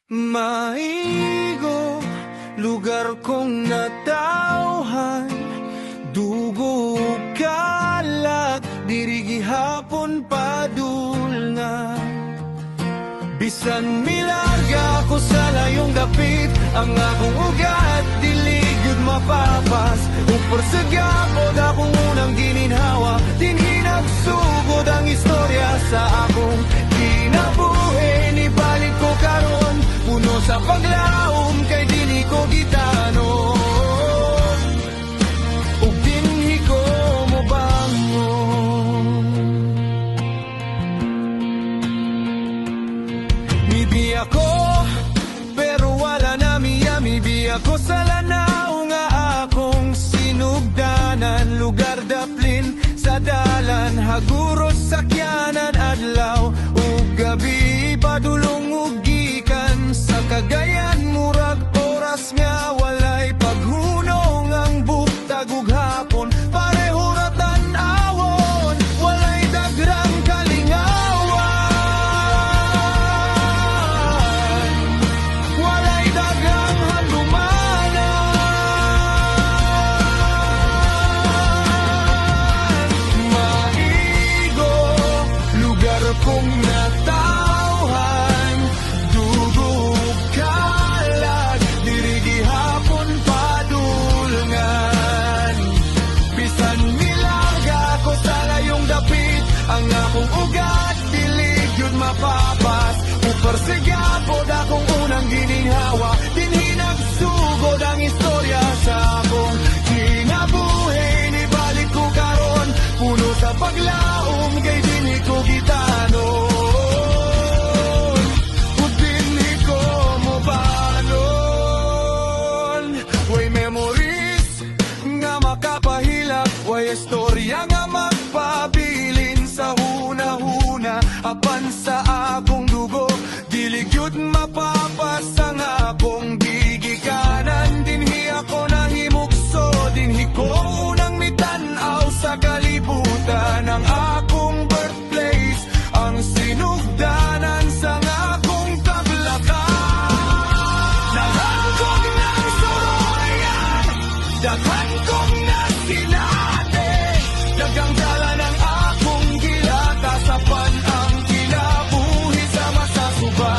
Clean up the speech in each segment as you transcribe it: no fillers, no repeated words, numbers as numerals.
Maigo, lugar kong natauhan, dugo kalat, dirigi hapon padulna. Bisan milarga ko sa layong dapit, ang akong ugat, diligid mapapas. Upor sa gapod akong unang gininhawa, dinhinagsugod ang istorya sa akong kinabuhi. Nibalik ko karon, puno sa paglaom, kay dili ko gitanon. Ug dinhi ko mo bangon. Mibi ako, pero wala na miya. Mibi ako sa lanaw nga akong sinugdanan. Lugar daplin sa dalan, haguros sakyanan adlaw ug gabi. Padulong ug gikan sa Cagayan, murag oras nga walay paghunong. Ang buktag ug hapon pareho ra tan-awon, walay dagrang kalingawan, walay dagrang handumanan. Maigo, lugar kong natauhan, dugo kalat, dirigi hapon padulngan. Bisan milarga ko sa layong dapit, ang akong ugat, dilig yun mapapas. Upar sigapod akong unang gininhawa, dinhi nagsugod ang istorya sa akong kinabuhi. Nibalik ko karon, puno sa paglaom, kay dinhi ko gitanon. Ug dinhi ko mo banon. Way memories nga makapahilak, way istorya nga magpabilin sa huna-huna. Apan sa akong dugo, dilig yun mapapas ang akong gigikanan. Dinhi ako nahimukso, dinhi ko unang mitanaw sa kalibutan. Ang akong birthplace, ang sinugdanan sa akong kablakan. Nahangkong ng soroyan, daghan kong nasinati, dagang dala ng akong gilata, sapan ang kinabuhi sa masasuba.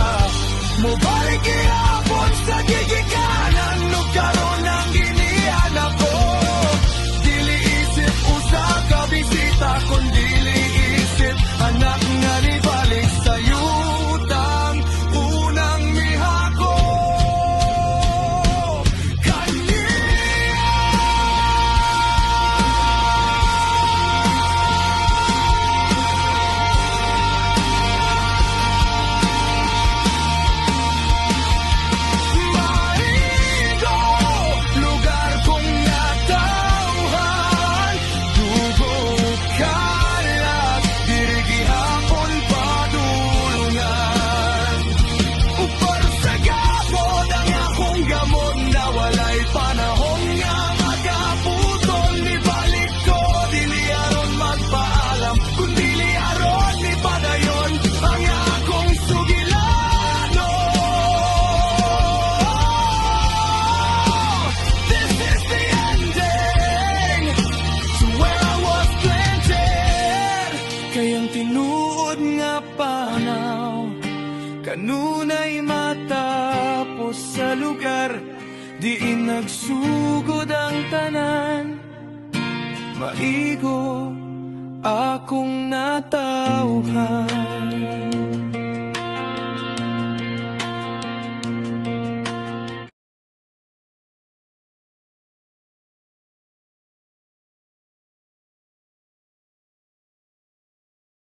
Mubalik ihapon sa gigikanan, nung karon ang ginihan ako. Dili isip usa ka bisita, kundili isip anak nga nibalik sa yutang unang mihako. Maigo, lugar kong natauhan, dugo kalat, dirigi hapon padulungan. Upar sa gapod ang akong gamon, na walay panahon nga magaputol. Nibalik ko, dili aron magpaalam, kundili aron ni padayon ang akong sugilano. This is the ending to where I was planted. Kayang tinuod nga panaw, kanunay matapos sa lugar, diin nagsugod ang tanan. Maigo, akong natauhan.